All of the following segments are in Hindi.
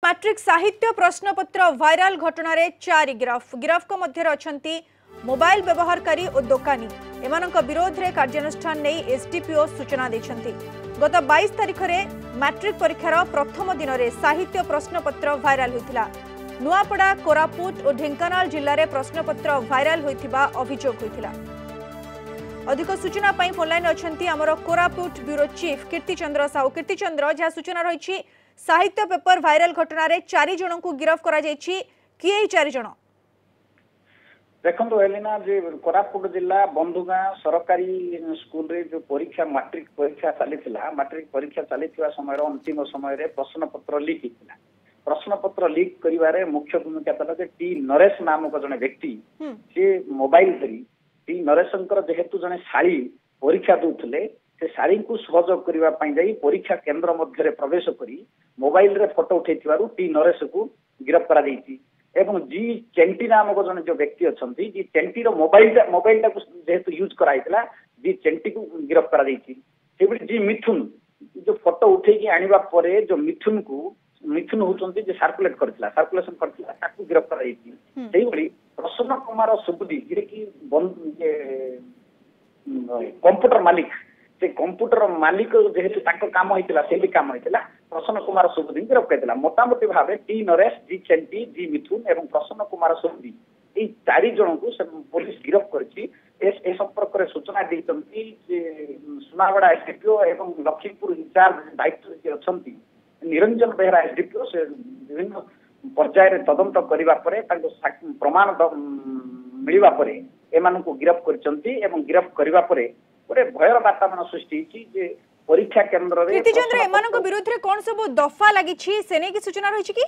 मैट्रिक साहित्य प्रश्नपत्र वायरल घटना रे 4 गिरफ गिरफ मध्य अच्छा मोबाइल व्यवहारकारी और दोकानी एमानक विरोध रे कार्यानुष्ठान नहीं एसडीपीओ सूचना देछंती। गत 22 तारिख रे मैट्रिक परीक्षार प्रथम दिन रे साहित्य प्रश्नपत्र वायरल होइतिला। नुआपड़ा कोरापुट और ढेंकानाल जिल्ला रे प्रश्नपत्र वायरल होइतिबा अभियोग होइतिला। अधिक सूचना पाई फोनलाइन अछंती हमर कोरापुट ब्यूरो चीफ कीर्तिचंद्र साहू। कीर्तिचंद्र जहाँ सूचना रही साहित्य पेपर वायरल घटना रे 4 जन को गिरफ करा जायछि किए 4 जन देखो एलिना जे कोरापुट जिला बंधुगा सरकारी स्कूल रे जो परीक्षा मैट्रिक परीक्षा चलीथिला मैट्रिक परीक्षा चलीथिबा समय अंतिम समय रे प्रश्न पत्र लीक हितला। प्रश्न पत्र लीक करिवारे मुख्य भूमिका तला जे टी नरेश नामक जने व्यक्ति से मोबाइल धरी टी नरेशंकर जेहेतु जने शाली परीक्षा दूथले से शाली को सहयोग करिवा पई जाई परीक्षा केंद्र मध्य रे प्रवेश करी मोबाइल रे फोटो उठैथिबारु टी नरेश को गिरफ्त करा दैछि। एवं जी चेंटी नामक जन जो व्यक्ति अच्छा जी चेंटी मोबाइल जेहेतु यूज कराइला जी चेंटी को गिरफ्त करा जी मिथुन जो फोटो उठेकी आनिबा परे जो मिथुन होचंती जे सर्कुलेशन करथिला ताकू गिरफ्त करा सेही भली प्रसन्न कुमार सुबुदी जे कि कंप्यूटर मालिक से कंप्यूटर मालिक जेहेतु ताको काम होइतिला से भी काम होइतिला प्रसन्न कुमार सुबुदी गिरफ्त करथिला। मोटामोटी भावे टी नरेश जी चेंटी जी मिथुन एवं प्रसन्न कुमार सुबुदी ए 4 जन को पुलिस गिरफ्त करछि। ए संपर्क रे सूचना दैतंती जे सुनागड़ा एसडीपीओ एवं लखीमपुर इंचार्ज दायित्व जे अछंती निरंजन बेहरा एसडीपीओ से विभिन्न पर्याय रे तदंत करिवा परे ताको प्रमाण मिलिबा परे एमान को गिरफ्त करछंती एवं गिरफ्त करिवा परे गोटे भयर वातावरण सृष्टि जे परीक्षा केंद्र रे कीर्तिचंद्र एमानक विरुद्ध रे कोन सब दफा लागि छी सेने की सूचना रही छी की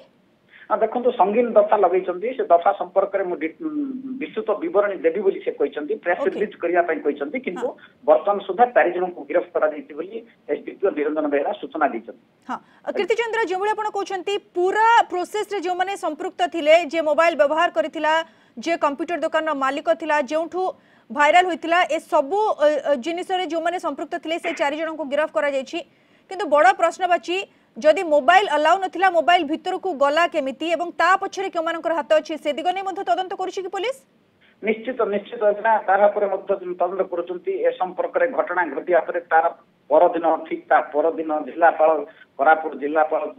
देखो तो संगीन दफा लगे से दफा संपर्क में विस्तृत विवरणी देवी बोली से कहते प्रेस रिलीज करने किंतु वर्तमान सुधा 4 जन को गिरफ्त करा एसडीपीओ निरंजन बेहरा सूचना दी। हाँ कीर्तिचंद्र जो आप कहते पूरा प्रोसेस रे जो माने संपृक्त थिले जे मोबाइल व्यवहार करथिला जे कंप्यूटर दुकान मालिक थिला जेउठू भाइराल होइतिला ए सबु जिनिस रे जो माने संपृक्त थिले से 4 जन को गिरफ्त करा जायछि। किंतु बड़ा प्रश्नवाची जदि मोबाइल अलाउ नथिला मोबाइल भितर को गला केमिति एवं ता पछरे केमानकर हाथ अछि से दिगने मध्ये तदंत करूछि कि पुलिस निश्चित निश्चित ना तारा पर मध्ये तदंत करूछंती ए संपर्क रे घटना घटिया परे तार परदिन ठीक ता परदिन जिलापाल कोरापुट जिलापाल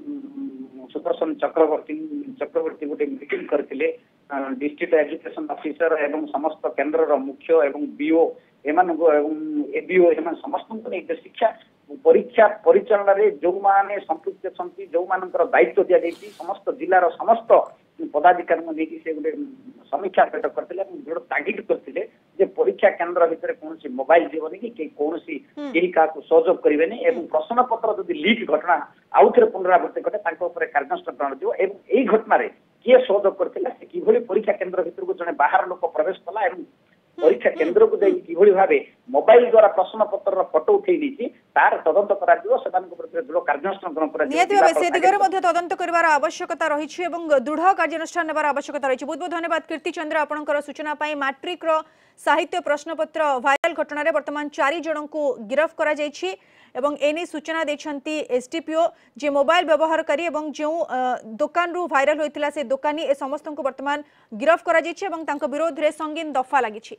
सुदर्शन चक्रवर्ती गोटे मीटिंग करथिले डिस्ट्रिक्ट एजुकेशन ऑफिसर एवं समस्त केंद्र रो मुख्य एवं बीओ एमान को एवं एबीओ एमान समस्त को नै शिक्षा परीक्षा परिचालन रे जो माने संपृक्त छंती जो मानकर दायित्व दिया जायछि समस्त जिल्लार समस्त पदाधिकारी को लेकिन से गोटे समीक्षा बैठक करथिले जोड़ तागिद करथिले जे परीक्षा केंद्र भितर कोनसी मोबाइल जीवनी कि कोनसी केही का को सहयोग करिवेनी एवं प्रश्न पत्र जदि लीक घटना आउथरे पुनरावृत्ति करे ताको ऊपर कार्यानुष्ठान ग्रहण दियो एवं एही घटना रे के सहयोग करथिला से किभली परीक्षा केंद्र भितर को जने बाहर लोक प्रवेश कला एवं परीक्षा केंद्र को जाई किभली भाबे मोबाइल द्वारा प्रश्न पत्र फोटो उठै नीति तार तदंत करा दियो सदानक प्रति दृढ़ कार्यानुष्ठान ग्रहण करा दियो नियति भाबे से दिगरे मध्ये तदंत करबार आवश्यकता रहिछि एवं दृढ़ कार्यानुष्ठान नेबार आवश्यकता रहिछि। बहुत बहुत धन्यवाद कीर्तिचंद्र आपनकर सूचना पाई। मैट्रिक रो साहित्य प्रश्नपत्र वायरल घटना रे वर्तमान 4 जन को गिरफ्त करा जायछि एवं एनी सूचना देछंती एसडीपीओ जे मोबाइल व्यवहारकारी एवं जो दुकान रु वायरल होइतिला से दुकानी ए समस्त को वर्तमान गिरफ्त करा जायछि एवं तांको विरोध रे संगीन दफा लागिछि।